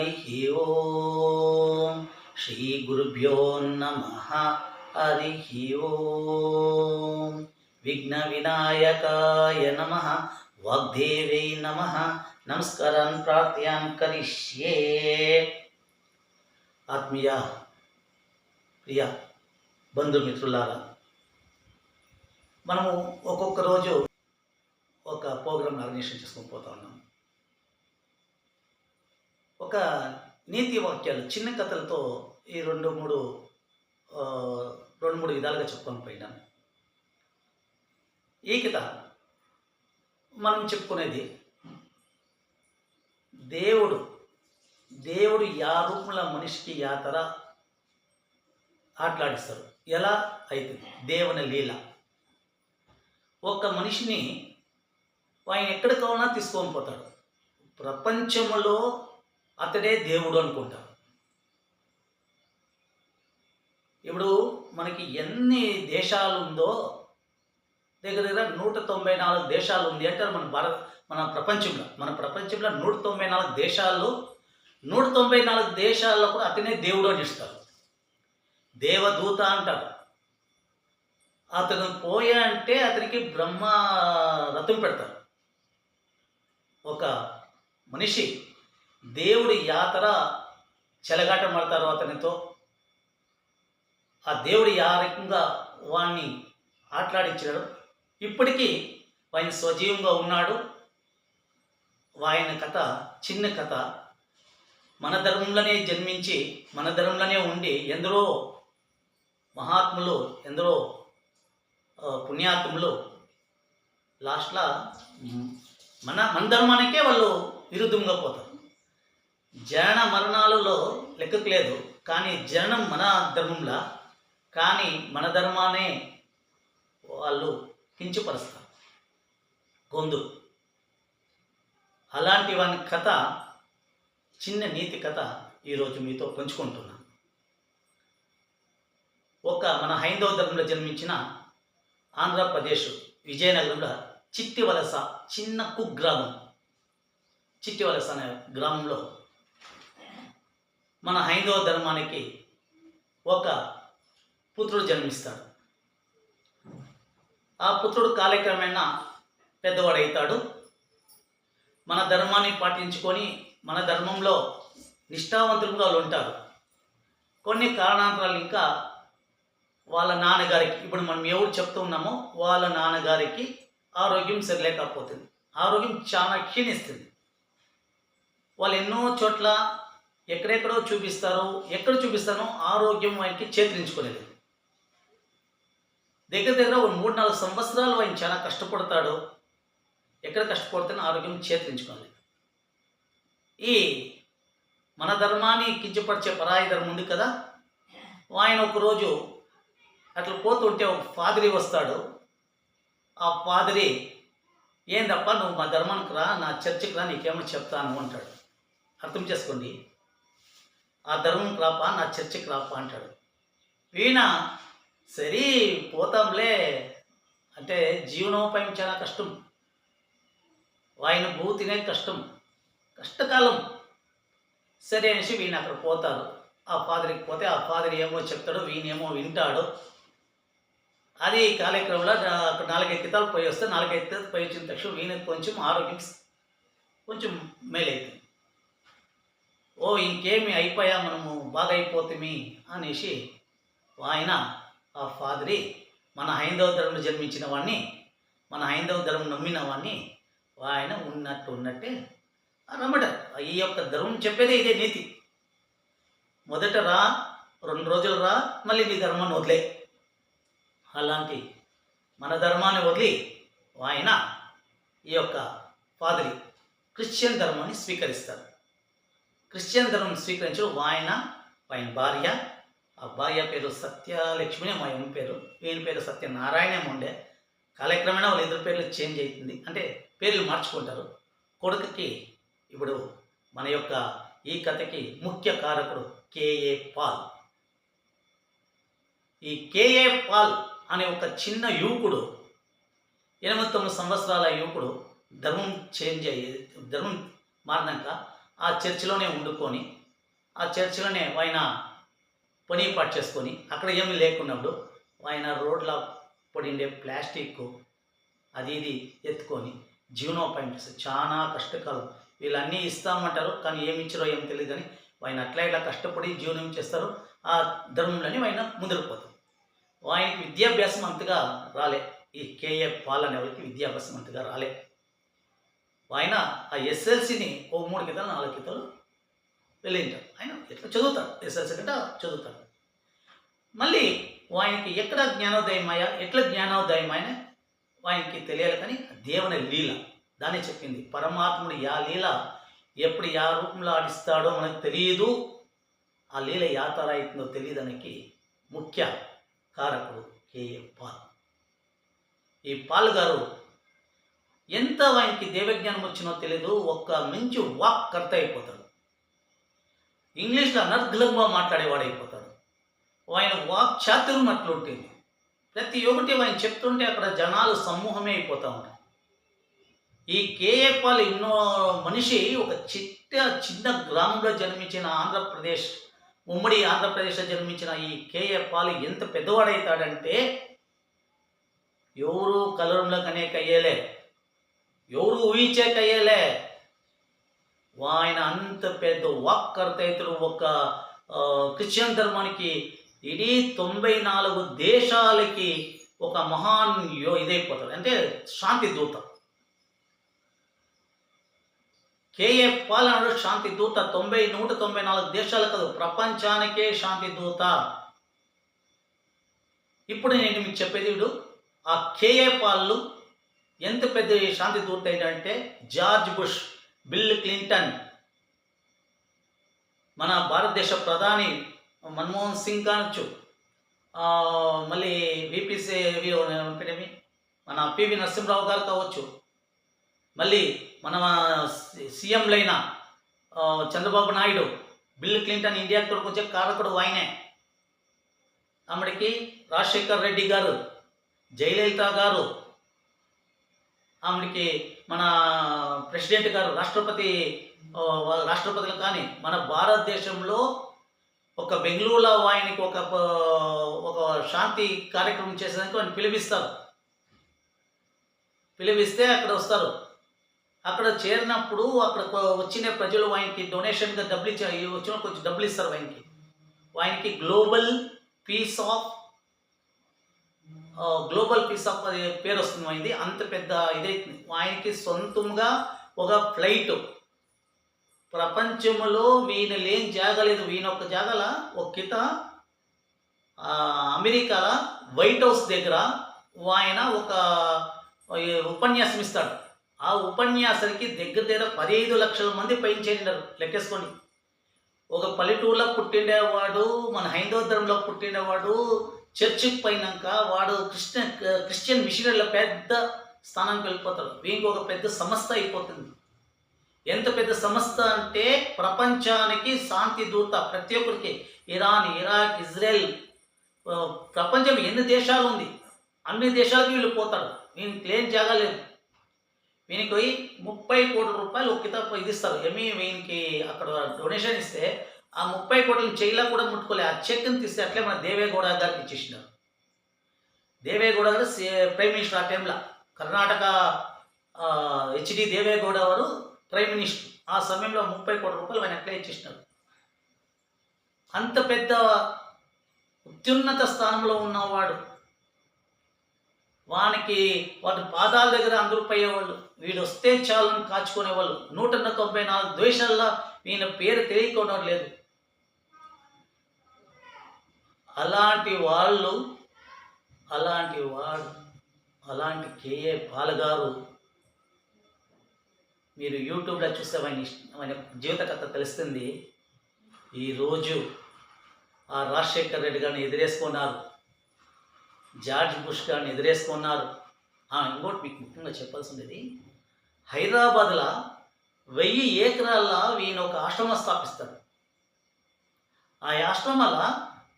హరి ఓం. శ్రీ గురుభ్యో నమః. హరి ఓం. విఘ్న వినాయకాయ నమః. వాగ్దేవై నమః. నమస్కారాన్ ప్రార్థయాన్ కరిష్యే. ఆత్మీయ ప్రియ బంధుమిత్రులారా, మనము ఒక్కొక్క రోజు ఒక ప్రోగ్రామ్ ఆర్గనైజేషన్ చేసుకొని పోతా ఉన్నాం. ఒక నీతి వాక్యాలు చిన్న కథలతో ఈ రెండు మూడు విధాలుగా చెప్పుకొని పోయినాను. ఈ కథ మనం చెప్పుకునేది దేవుడు యా రూపంలో మనిషికి యాతర ఆటలాడిస్తారు. ఎలా అవుతుంది దేవుని లీల. ఒక మనిషిని ఆయన ఎక్కడ కావాలన్నా తీసుకొని పోతాడు. ప్రపంచంలో అతడే దేవుడు అనుకుంటారు. ఇప్పుడు మనకి ఎన్ని దేశాలు ఉందో, దగ్గర 194 దేశాలు ఉంది అంటారు మన ప్రపంచంలో 194 దేశాల్లో 194 దేశాల్లో కూడా అతనే దేవుడు అని ఇస్తారు. దేవదూత అంటారు. అతను పోయా అంటే అతనికి బ్రహ్మ రథం పెడతారు. ఒక మనిషి దేవుడి యాతర చెలగాట పడతారు అతనితో. ఆ దేవుడు ఆ రకంగా వాణ్ణి ఆటలాడించాడు. ఇప్పటికీ ఆయన సజీవంగా ఉన్నాడు. ఆయన కథ చిన్న కథ. మన ధర్మంలోనే జన్మించి మన ధర్మంలోనే ఉండి ఎందరో మహాత్ములు, ఎందరో పుణ్యాత్ములు లాస్ట్లో మన ధర్మానికే వాళ్ళు విరుద్ధంగా పోతారు. జనన మరణాలలో లెక్కకు లేదు, కానీ జననం మన ధర్మంలా, కానీ మన ధర్మానే వాళ్ళు కించపరుస్తారు. గొంతు అలాంటి వాని కథ, చిన్న నీతి కథ ఈరోజు మీతో పంచుకుంటున్నాను. మన హైందవ ధర్మంలో జన్మించిన ఆంధ్రప్రదేశ్ విజయనగరంలో చిట్టివలస చిన్న కుగ్రామం, చిట్టివలస అనే గ్రామంలో మన హైందవ ధర్మానికి ఒక పుత్రుడు జన్మిస్తాడు. ఆ పుత్రుడు కాలక్రమేణా పెద్దవాడవుతాడు. మన ధర్మాన్ని పాటించుకొని మన ధర్మంలో నిష్ఠావంతులుగా వాళ్ళు ఉంటారు. కొన్ని కారణాంతరాలు ఇంకా వాళ్ళ నాన్నగారికి, ఇప్పుడు మనం ఎవరు చెప్తూ ఉన్నామో వాళ్ళ నాన్నగారికి ఆరోగ్యం సరిలేకపోతుంది. ఆరోగ్యం చాలా క్షీణిస్తుంది. వాళ్ళు ఎన్నో చోట్ల ఎక్కడెక్కడో చూపిస్తారు. ఎక్కడ చూపిస్తానో ఆరోగ్యం ఆయనకి చేతరించుకునేది. దగ్గర 3-4 సంవత్సరాలు ఆయన చాలా కష్టపడతాడు. ఎక్కడ కష్టపడితేనే ఆరోగ్యం చేతరించుకోవాలి. ఈ మన ధర్మాన్ని కించపరిచే పరాయి ధర్మం ఉంది కదా, ఆయన ఒకరోజు అట్లా పోతుంటే ఒక ఫాదరి వస్తాడు. ఆ ఫాదరి, ఏందప్ప నువ్వు మా ధర్మానికి రా, నా చర్చికి రా, నీకేమో చెప్తాను అంటాడు. అర్థం చేసుకోండి, ఆ ధర్మంకి రాపా, నా చర్చికి రాపా అంటాడు. వీణ సరే పోతాంలే అంటే జీవనోపాయం చాలా కష్టం. ఆయన భూ తినే కష్టకాలం. సరే అనేసి వీణ అక్కడ పోతారు. ఆ ఫాదర్కి పోతే ఆ ఫాదర్ ఏమో చెప్తాడు, వీణేమో వింటాడు. అది కాలక్రమంలో అక్కడ 4-5 కితాలు పోయి వస్తే 4-5 కితాలు పోయి వచ్చిన తక్షణం వీణకి కొంచెం ఆరోగ్యం కొంచెం మేలైతుంది. ఓ ఇంకేమి అయిపోయా, మనము బాగా అయిపోతామి అనేసి ఆయన, ఆ ఫాదరి మన హైందవ ధర్మంలో జన్మించిన వాడిని, మన హైందవ ధర్మం నమ్మిన వాడిని ఆయన ఉన్నట్టే రమ్మట. ఈ యొక్క ధర్మం చెప్పేదే ఇదే నీతి. మొదట రా, 2 రోజులు రా, మళ్ళీ నీ ధర్మాన్ని వదిలే. అలాంటి మన ధర్మాన్ని వదిలి ఆయన ఈ యొక్క ఫాదరి క్రిస్టియన్ ధర్మాన్ని స్వీకరిస్తారు. క్రిస్టియన్ ధర్మం స్వీకరించడం ఆయన భార్య, ఆ భార్య పేరు సత్యలక్ష్మి, మా అమ్మ పేరు, ఈయన పేరు సత్యనారాయణ ఉండే. కాలక్రమేణా వాళ్ళ ఇద్దరు పేర్లు చేంజ్ అవుతుంది, అంటే పేర్లు మార్చుకుంటారు. కొడుకుకి ఇప్పుడు మన యొక్క ఈ కథకి ముఖ్య కారకుడు కేఏ పాల్. ఈ కేఏ పాల్ అనే ఒక చిన్న యువకుడు, 8-9 సంవత్సరాల యువకుడు ధర్మం మారినాక ఆ చర్చిలోనే వండుకొని ఆ చర్చిలోనే ఆయన పనిపాటు చేసుకొని అక్కడ ఏమీ లేకున్నప్పుడు ఆయన రోడ్ల పడిండే ప్లాస్టిక్ అది ఇది ఎత్తుకొని జీవనోపాయం చేస్తారు. చాలా కష్టకాలం. వీళ్ళన్నీ ఇస్తామంటారు కానీ ఏమి ఇచ్చారో ఏమో తెలియదు. కానీ ఆయన అట్లా ఇట్లా కష్టపడి జీవనం చేస్తారు. ఆ ధర్మంలోని ఆయన ముందుకు పోతారు. ఆయనకి విద్యాభ్యాసం అంతగా రాలే. ఈ కేఏ పాల్ అనే వాళ్ళకి విద్యాభ్యాసం అంతగా రాలే. ఆయన ఆ ఎస్ఎల్సిని ఓ 3 గీతాలు 4 గీతాలు వెళ్ళింటారు. ఆయన ఎట్లా చదువుతాడు, ఎస్ఎల్సి కంటే చదువుతాడు. మళ్ళీ ఆయనకి ఎక్కడ జ్ఞానోదయమయ్యా, ఎట్లా జ్ఞానోదయమైన ఆయనకి తెలియాలి. కానీ దేవుని లీల దాన్ని చెప్పింది. పరమాత్ముడు యా లీల ఎప్పుడు యా రూపంలో ఆడిస్తాడో మనకు తెలియదు. ఆ లీల యా తర అవుతుందో తెలియదానికి ముఖ్య కారకుడు కేఏ పాల్. ఈ పాల్ గారు ఎంత ఆయనకి దేవజ్ఞానం వచ్చినో తెలియదు. ఒక్క మంచి వాక్ కర్త అయిపోతాడు. ఇంగ్లీష్లో అనర్గళంగా మాట్లాడేవాడు అయిపోతాడు. ఆయన వాక్ చాతుర్యం అట్లా ఉంటుంది. ప్రతి ఒక్కటి ఆయన చెప్తుంటే అక్కడ జనాలు సమూహమే అయిపోతూ ఉంటారు. ఈ కేఏ పాల్ ఎన్నో మనిషి ఒక చిన్న గ్రామంలో జన్మించిన ఆంధ్రప్రదేశ్, ఉమ్మడి ఆంధ్రప్రదేశ్లో జన్మించిన ఈ కేఏ పాల్ ఎంత పెద్దవాడవుతాడంటే ఎవరు కలరంలో కయ్యేలే, ఎవరు ఊహించే కయ్యేలే. ఆయన అంత పెద్ద వాక్కర్త అవుతాడు. ఒక క్రిస్టియన్ ధర్మానికి ఇడీ 94 దేశాలకి ఒక మహాన్ ఇదైపోతాడు. అంటే శాంతి దూత. కేఏ పాల్ అన్నాడు శాంతి దూత. 194 దేశాలు కాదు, ప్రపంచానికే శాంతి దూత. ఇప్పుడు నేను మీకు చెప్పేది వీడు ఆ కేఏ పాల్ ఎంత పెద్ద శాంతి దూత ఏంటంటే జార్జ్ బుష్, బిల్ క్లింటన్, మన భారతదేశ ప్రధాని మన్మోహన్ సింగ్ కావచ్చు, మళ్ళీ విపిసి మన పివి నరసింహరావు గారు కావచ్చు, మళ్ళీ మన సీఎంలైన చంద్రబాబు నాయుడు, బిల్ క్లింటన్ ఇండియాకి తోడుకొచ్చే కారకుడు ఆయనే. ఆమెడికి రాజశేఖర్ రెడ్డి గారు, జయలలిత గారు, ఆమెడికి మన ప్రెసిడెంట్ గారు, రాష్ట్రపతులు కానీ మన భారతదేశంలో ఒక బెంగళూరులో ఆయనకి ఒక శాంతి కార్యక్రమం చేసేదానికి ఆయన పిలిపిస్తే అక్కడ వస్తారు. అక్కడ చేరినప్పుడు అక్కడ వచ్చిన ప్రజలు ఆయనకి డొనేషన్గా డబ్బులు వచ్చిన కొంచెం డబ్బులు ఇస్తారు. ఆయనకి గ్లోబల్ పీస్ ఆఫ్ అది పేరు వస్తుంది. అయింది అంత పెద్ద ఇదైతుంది. ఆయనకి సొంతంగా ఒక ఫ్లైట్, ప్రపంచంలో వీణ లేని జాగలేదు. వీణ ఒక జాగల ఒక కిత అమెరికాల వైట్ హౌస్ దగ్గర ఆయన ఒక ఉపన్యాసం ఇస్తాడు. ఆ ఉపన్యాసానికి దగ్గర 15 లక్షల మంది పైన చేరినారు. లెక్కేసుకోండి. ఒక పల్లెటూరులో పుట్టిండేవాడు, మన హైందవ ధర్మంలో పుట్టిండేవాడు, చర్చికి పోయినాక వాడు క్రిస్టియన్ మిషనరీలో పెద్ద స్థానానికి వెళ్ళిపోతాడు. వీనికి ఒక పెద్ద సంస్థ అయిపోతుంది. ఎంత పెద్ద సంస్థ అంటే ప్రపంచానికి శాంతి దూత. ప్రతి ఒక్కరికి ఇరాన్, ఇరాక్, ఇజ్రాయెల్, ప్రపంచం ఎన్ని దేశాలు ఉంది అన్ని దేశాలకి వీళ్ళు పోతాడు. వీనికి లేని జాగా లేదు. వీనికి 30 కోట్ల రూపాయలు ఒక కితాబ్ ఇది ఇస్తారు. వీనికి అక్కడ డొనేషన్ ఇస్తే ఆ 30 కోట్లను చేయలా కూడా ముట్టుకోలే. ఆ చెక్ని తీస్తే అట్లే మన దేవేగౌడ గారికి ఇచ్చేసినారు. దేవేగౌడ గారు ప్రైమ్ మినిస్టర్ ఆ టైంలో. కర్ణాటక హెచ్డి దేవేగౌడ వారు ప్రైమ్ మినిస్టర్. ఆ సమయంలో 30 కోట్ల రూపాయలు ఆయన అట్లే ఇచ్చేసినారు. అంత పెద్ద అత్యున్నత స్థానంలో ఉన్నవాడు. వాటి పాదాల దగ్గర అందరూ పోయేవాళ్ళు. వీడు వస్తే చాలని కాచుకునేవాళ్ళు. 194 దేశాల్లో ఈయన పేరు తెలియకోవడం లేదు. అలాంటి కేఏ పాల్ గారు మీరు యూట్యూబ్లో చూస్తే ఆయన జీవిత కథ తెలుస్తుంది. ఈరోజు ఆ రాజశేఖర్ రెడ్డి గారిని ఎదిరేసుకున్నారు, జార్జ్ బుష్ గారిని ఎదిరేసుకున్నారు. ఇంకోటి మీకు ముఖ్యంగా చెప్పాల్సింది, హైదరాబాద్లో 1000 ఏకరాల్లో ఈయన ఒక ఆశ్రమం స్థాపిస్తాడు. ఆ ఆశ్రమాల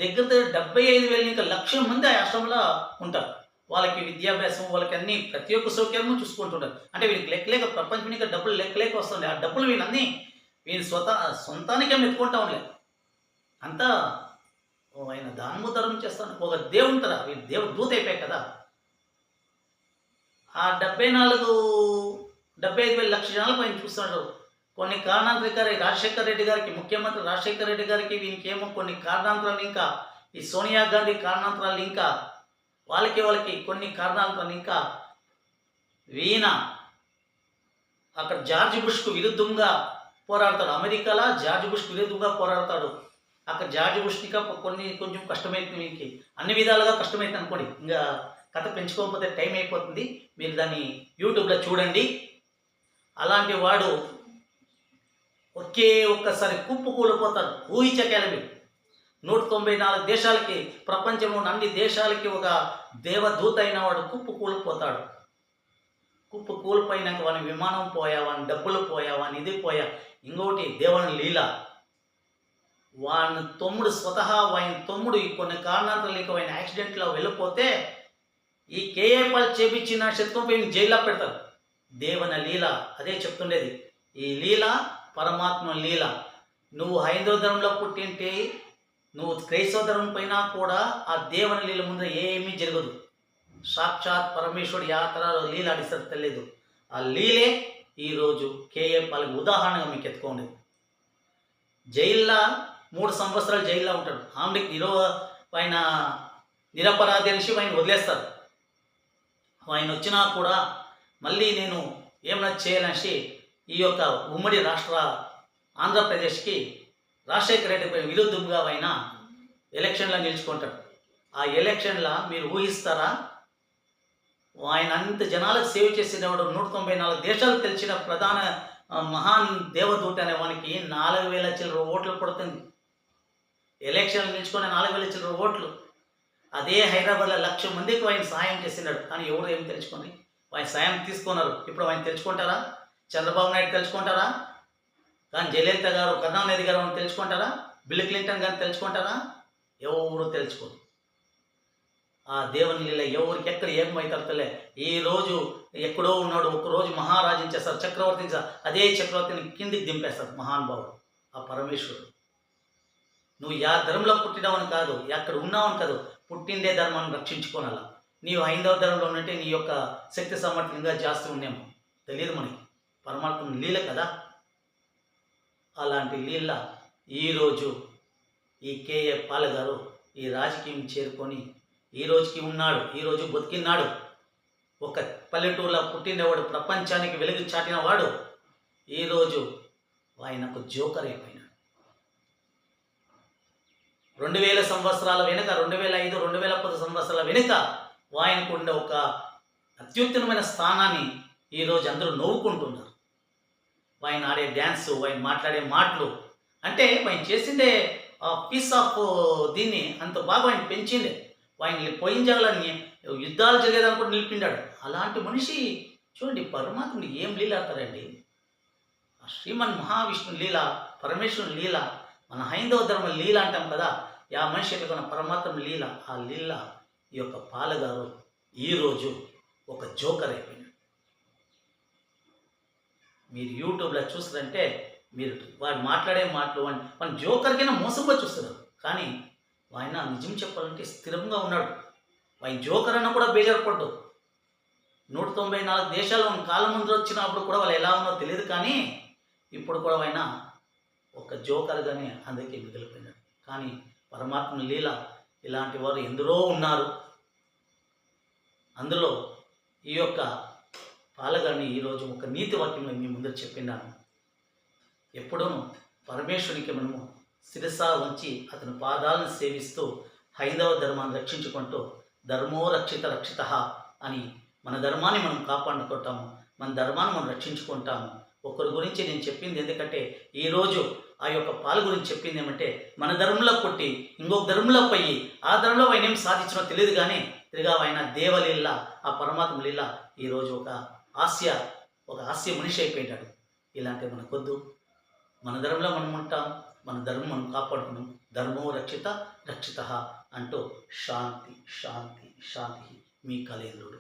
దగ్గర 75,000 ఇంకా 1,00,000 మంది ఆ ఆశ్రమంలో ఉంటారు. వాళ్ళకి విద్యాభ్యాసం, వాళ్ళకి అన్ని ప్రతి ఒక్క సౌకర్యము చూసుకుంటుంటారు. అంటే వీళ్ళకి లెక్కలేక ప్రపంచం ఇంకా డబ్బులు లెక్కలేక వస్తుంది. ఆ డబ్బులు వీని సొంతానికే మెత్తుకుంటా ఉండలే. అంతా ఆయన దానము ధర్మం చేస్తాను. ఒక దేవుడు ఉంటారా, వీళ్ళు దేవుడు దూత అయిపోయాయి కదా. ఆ 75,000 లక్ష జనాలకు ఆయన చూస్తున్నాడు. కొన్ని కారణాంతరికారి రాజశేఖర రెడ్డి గారికి, ముఖ్యమంత్రి రాజశేఖర రెడ్డి గారికి, వీనికేమో కొన్ని కారణాంతరాలు, ఇంకా ఈ సోనియా గాంధీ కారణాంతరాలు, ఇంకా వాళ్ళకి కొన్ని కారణాంతరాలు, ఇంకా వీణ అక్కడ జార్జ్ బుష్కు విరుద్ధంగా పోరాడతాడు. అమెరికాలో జార్జ్ బుష్కు విరుద్ధంగా పోరాడతాడు. అక్కడ జార్జ్ బుష్కి కొంచెం కష్టమైతుంది, మీకు అన్ని విధాలుగా కష్టమైతుంది అనుకోండి. ఇంకా కథ పెంచుకోకపోతే టైం అయిపోతుంది. మీరు దాన్ని యూట్యూబ్లో చూడండి. అలాంటి వాడు ఒక్కసారి కుప్పు కూలిపోతాడు. ఊహించగలవి 194 దేశాలకి, ప్రపంచంలోని అన్ని దేశాలకి ఒక దేవదూత అయిన వాడు కుప్పు కూలిపోతాడు. కుప్పు కూలిపోయినాక వాని విమానం పోయా, వాని డబ్బులు పోయా, వాని ఇది పోయా. ఇంకొకటి దేవుని లీల, వాని తమ్ముడు స్వతహా వాని తమ్ముడు కొన్ని కారణాంతరాలు లేక ఆయన యాక్సిడెంట్లో వెళ్ళిపోతే ఈ కేఏ పాల్ చేపించిన శత్రువు పోయి జైల్లో పెడతారు. దేవుని లీల అదే చెప్తుండేది. ఈ లీల పరమాత్మ లీల. నువ్వు హైందవ ధర్మంలో పుట్టింటే, నువ్వు క్రైస్తవ ధర్మం పైన కూడా ఆ దేవుని లీల ముందు ఏమీ జరగదు. సాక్షాత్ పరమేశ్వరుడు యాత్రలో లీల ఆడిస్తారు తెలియదు. ఆ లీలే ఈరోజు కేఏ పాల్కి ఉదాహరణగా మీకు ఎత్తుకోండి. జైల్లో 3 సంవత్సరాలు జైల్లో ఉంటాడు. ఆమెకి ఆయన నిరపరాధి అనేసి ఆయన వదిలేస్తారు. ఆయన వచ్చినా కూడా మళ్ళీ నేను ఏమైనా చేయాలనేసి ఈ యొక్క ఉమ్మడి రాష్ట్ర ఆంధ్రప్రదేశ్కి రాజశేఖర రెడ్డిపై విరుద్ధంగా ఆయన ఎలక్షన్లో నిలుచుకుంటాడు. ఆ ఎలక్షన్లో మీరు ఊహిస్తారా, ఆయన అంత జనాలకు సేవ చేసినవాడు, 194 దేశాలు తెలిసిన ప్రధాన మహాన్ దేవదూత అనే వానికి 4,000 చిల్లర ఓట్లు పడుతుంది. ఎలక్షన్లు నిలుచుకునే 4,000 చిల్లర ఓట్లు. అదే హైదరాబాద్లో 1,00,000 మందికి ఆయన సాయం చేసినాడు. కానీ ఎవరు ఏం తెలుసుకొని ఆయన సాయం తీసుకున్నారు. ఇప్పుడు ఆయన తెలుసుకుంటారా? చంద్రబాబు నాయుడు తెలుసుకుంటారా? కానీ జయలలిత గారు, కరుణానిధి గారు అని తెలుసుకుంటారా? బిల్ క్లింటన్ గారిని తెలుసుకుంటారా? ఎవరు తెలుసుకోరు. ఆ దేవుని లీల ఎవరికి ఎక్కడ ఏమవుతారులే. ఈరోజు ఎక్కడో ఉన్నాడు, ఒకరోజు మహారాజుని చేస్తారు, చక్రవర్తిని చేస్తారు. అదే చక్రవర్తిని కిందికి దింపేస్తారు మహానుభావుడు ఆ పరమేశ్వరుడు. నువ్వు యా ధర్మంలో పుట్టినావని కాదు, ఎక్కడ ఉన్నావని కాదు, పుట్టిండే ధర్మాన్ని రక్షించుకోనాల. నీవు హైందవ ధర్మంలో ఉన్నట్టే నీ యొక్క శక్తి సామర్థ్యంగా జాస్తి ఉండేమో తెలియదు మనకి. పరమాత్మ లీల కదా. అలాంటి లీల ఈరోజు ఈ కేఏ పాల్ గారు ఈ రాజకీయం చేరుకొని ఈ రోజుకి ఉన్నాడు, ఈరోజు బతికినాడు. ఒక పల్లెటూరులో పుట్టినవాడు, ప్రపంచానికి వెలుగు చాటిన వాడు ఈరోజు ఆయనకు జోకర్ అయిపోయినాడు. 2000 సంవత్సరాల వెనుక, 2005, 2010 సంవత్సరాల వెనుక ఆయనకు ఉండే ఒక అత్యుత్తమమైన స్థానాన్ని ఈరోజు అందరూ నవ్వుకుంటున్నారు. ఆయన ఆడే డ్యాన్సు, ఆయన మాట్లాడే మాటలు, అంటే ఆయన చేసిందే పీస్ ఆఫ్ దీన్ని అంత బాగా ఆయన పెంచిండే. ఆయన పోయిన జగలని యుద్ధాలు జరిగేదాన్ని కూడా నిలిపిండాడు. అలాంటి మనిషి చూడండి, పరమాత్ముడు ఏం లీల ఆడతారండి. శ్రీమన్ మహావిష్ణు లీల, పరమేశ్వరుని లీల, మన హైందవ ధర్మ లీల అంటాం కదా. ఆ మనిషి ఎట్లా పరమాత్మ లీల, ఆ లీల ఈ యొక్క పాలగారు ఈరోజు ఒక జోకర్ అయిపోయినాడు. మీరు యూట్యూబ్లో చూస్తారంటే మీరు వాడు మాట్లాడే మాటలు మన జోకర్ కింద మోసంగా చూస్తున్నారు. కానీ ఆయన నిజం చెప్పాలంటే స్థిరంగా ఉన్నాడు. ఆయన జోకర్ అన్న కూడా బేజారుపడ్డు. 194 దేశాలు ఆయన కాలం ముందు వచ్చినప్పుడు కూడా వాళ్ళు ఎలా ఉన్నో తెలియదు. కానీ ఇప్పుడు కూడా ఆయన ఒక జోకర్గానే అందరికీ మిగిలిపోయినాడు. కానీ పరమాత్మ లీల ఇలాంటి వారు ఎందరో ఉన్నారు. అందులో ఈ యొక్క పాలగాన్ని ఈరోజు ఒక నీతి వాక్యంలో మీ ముందు చెప్పినాను. ఎప్పుడూ పరమేశ్వరునికి మనము శిరస ఉంచి అతని పాదాలను సేవిస్తూ హైందవ ధర్మాన్ని రక్షించుకుంటూ ధర్మో రక్షిత రక్షిత అని మన ధర్మాన్ని మనం కాపాడుకుంటాము, మన ధర్మాన్ని మనం రక్షించుకుంటాము. ఒకరి గురించి నేను చెప్పింది ఎందుకంటే ఈరోజు ఆ యొక్క పాలు గురించి చెప్పింది ఏమంటే, మన ధర్మంలో పుట్టి ఇంకొక ధర్మంలో పోయి ఆ ధర్మంలో ఆయన ఏం సాధించినో తెలియదు. కానీ తిరిగా ఆయన దేవలీల, ఆ పరమాత్మ లీల ఈరోజు ఒక హాస్య మనిషి అయిపోయినాడు. ఇలాంటివి మనకొద్దు. మన ధర్మంలో మనం ఉంటాం, మన ధర్మం మనం కాపాడుకున్నాం. ధర్మో రక్షిత రక్షిత అంటూ శాంతి శాంతి శాంతి. మీ కలేంద్రుడు.